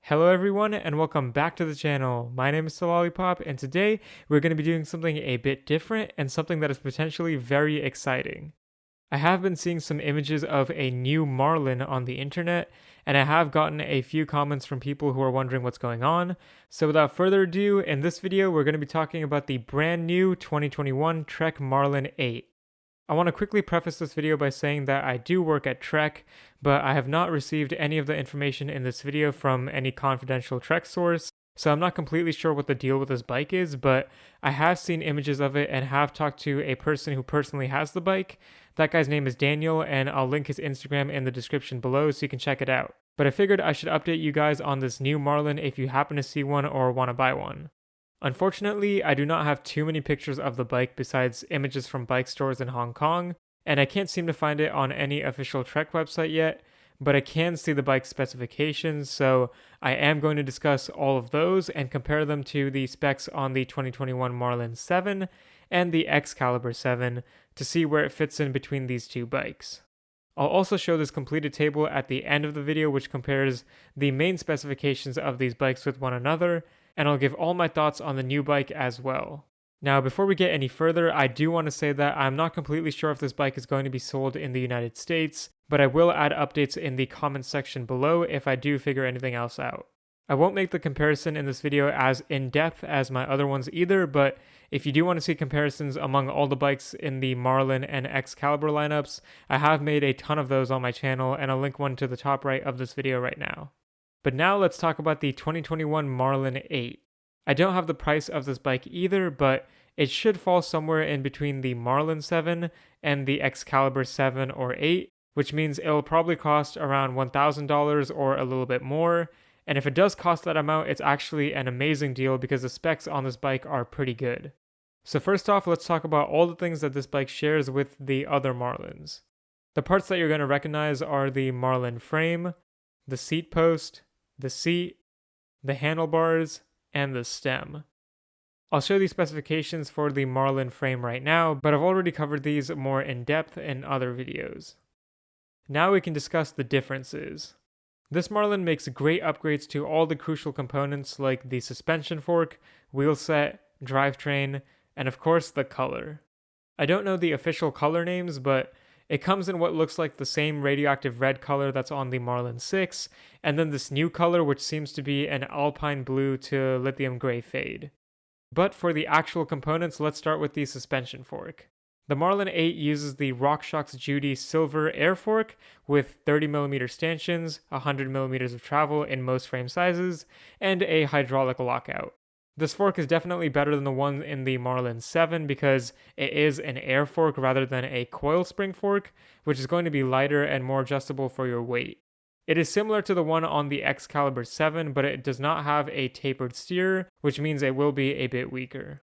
Hello everyone and welcome back to the channel. My name is Lollipop and today we're going to be doing something a bit different and something that is potentially very exciting. I have been seeing some images of a new Marlin on the internet and I have gotten a few comments from people who are wondering what's going on. So without further ado, in this video we're going to be talking about the brand new 2021 Trek Marlin 8. I want to quickly preface this video by saying that I do work at Trek, but I have not received any of the information in this video from any confidential Trek source, so I'm not completely sure what the deal with this bike is, but I have seen images of it and have talked to a person who personally has the bike. That guy's name is Daniel, and I'll link his Instagram in the description below so you can check it out. But I figured I should update you guys on this new Marlin if you happen to see one or want to buy one. Unfortunately, I do not have too many pictures of the bike besides images from bike stores in Hong Kong, and I can't seem to find it on any official Trek website yet, but I can see the bike specifications, so I am going to discuss all of those and compare them to the specs on the 2021 Marlin 7 and the Excalibur 7 to see where it fits in between these two bikes. I'll also show this completed table at the end of the video which compares the main specifications of these bikes with one another, and I'll give all my thoughts on the new bike as well. Now, before we get any further, I do want to say that I'm not completely sure if this bike is going to be sold in the United States, but I will add updates in the comments section below if I do figure anything else out. I won't make the comparison in this video as in-depth as my other ones either, but if you do want to see comparisons among all the bikes in the Marlin and Excalibur lineups, I have made a ton of those on my channel, and I'll link one to the top right of this video right now. But now let's talk about the 2021 Marlin 8. I don't have the price of this bike either, but it should fall somewhere in between the Marlin 7 and the Excalibur 7 or 8, which means it'll probably cost around $1,000 or a little bit more. And if it does cost that amount, it's actually an amazing deal because the specs on this bike are pretty good. So first off, let's talk about all the things that this bike shares with the other Marlins. The parts that you're going to recognize are the Marlin frame, the seat post, the seat, the handlebars, and the stem. I'll show these specifications for the Marlin frame right now, but I've already covered these more in depth in other videos. Now we can discuss the differences. This Marlin makes great upgrades to all the crucial components like the suspension fork, wheel set, drivetrain, and of course the color. I don't know the official color names, but it comes in what looks like the same radioactive red color that's on the Marlin 6, and then this new color which seems to be an alpine blue to lithium gray fade. But for the actual components, let's start with the suspension fork. The Marlin 8 uses the RockShox Judy Silver Air Fork with 30mm stanchions, 100mm of travel in most frame sizes, and a hydraulic lockout. This fork is definitely better than the one in the Marlin 7 because it is an air fork rather than a coil spring fork, which is going to be lighter and more adjustable for your weight. It is similar to the one on the Excalibur 7, but it does not have a tapered steer, which means it will be a bit weaker.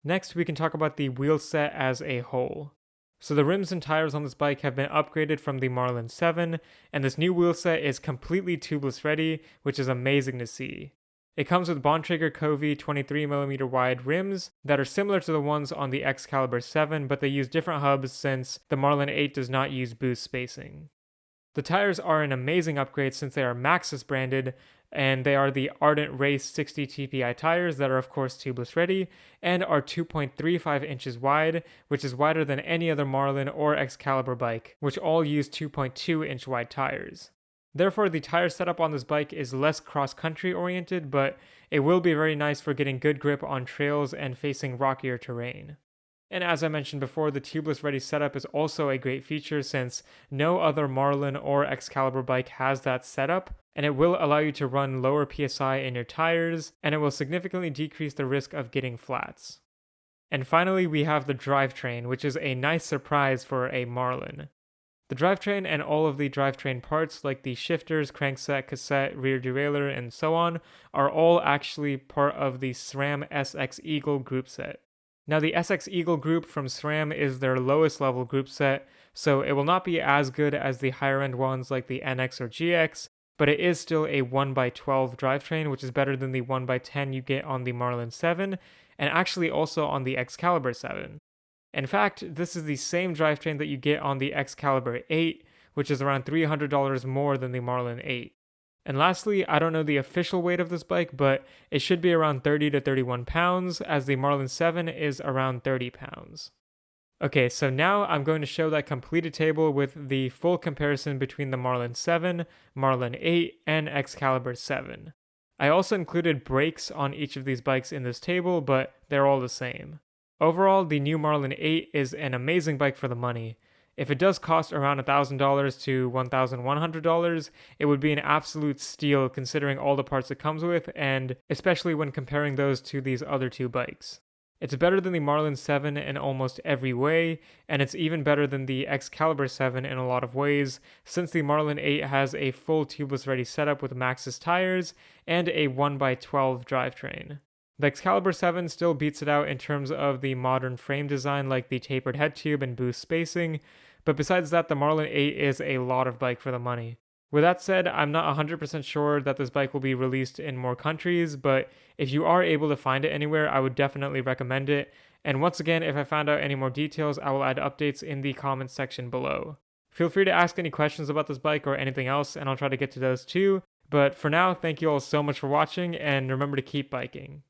Next, we can talk about the wheel set as a whole. So the rims and tires on this bike have been upgraded from the Marlin 7, and this new wheel set is completely tubeless ready, which is amazing to see. It comes with Bontrager Covey 23mm wide rims that are similar to the ones on the Excalibur 7, but they use different hubs since the Marlin 8 does not use boost spacing. The tires are an amazing upgrade since they are Maxxis branded, and they are the Ardent Race 60 TPI tires that are of course tubeless ready, and are 2.35 inches wide, which is wider than any other Marlin or Excalibur bike, which all use 2.2 inch wide tires. Therefore, the tire setup on this bike is less cross-country oriented, but it will be very nice for getting good grip on trails and facing rockier terrain. And as I mentioned before, the tubeless ready setup is also a great feature since no other Marlin or Excalibur bike has that setup, and it will allow you to run lower PSI in your tires, and it will significantly decrease the risk of getting flats. And finally, we have the drivetrain, which is a nice surprise for a Marlin. The drivetrain and all of the drivetrain parts like the shifters, crankset, cassette, rear derailleur, and so on are all actually part of the SRAM SX Eagle group set. Now the SX Eagle group from SRAM is their lowest level group set, so it will not be as good as the higher end ones like the NX or GX, but it is still a 1x12 drivetrain, which is better than the 1x10 you get on the Marlin 7, and actually also on the Excalibur 7. In fact, this is the same drivetrain that you get on the Excalibur 8, which is around $300 more than the Marlin 8. And lastly, I don't know the official weight of this bike, but it should be around 30 to 31 pounds, as the Marlin 7 is around 30 pounds. Okay, so now I'm going to show that completed table with the full comparison between the Marlin 7, Marlin 8, and Excalibur 7. I also included brakes on each of these bikes in this table, but they're all the same. Overall, the new Marlin 8 is an amazing bike for the money. If it does cost around $1,000 to $1,100, it would be an absolute steal considering all the parts it comes with, and especially when comparing those to these other two bikes. It's better than the Marlin 7 in almost every way, and it's even better than the Excalibur 7 in a lot of ways, since the Marlin 8 has a full tubeless ready setup with Maxxis tires and a 1x12 drivetrain. The Excalibur 7 still beats it out in terms of the modern frame design like the tapered head tube and boost spacing, but besides that, the Marlin 8 is a lot of bike for the money. With that said, I'm not 100% sure that this bike will be released in more countries, but if you are able to find it anywhere, I would definitely recommend it. And once again, if I found out any more details, I will add updates in the comments section below. Feel free to ask any questions about this bike or anything else, and I'll try to get to those too. But for now, thank you all so much for watching, and remember to keep biking.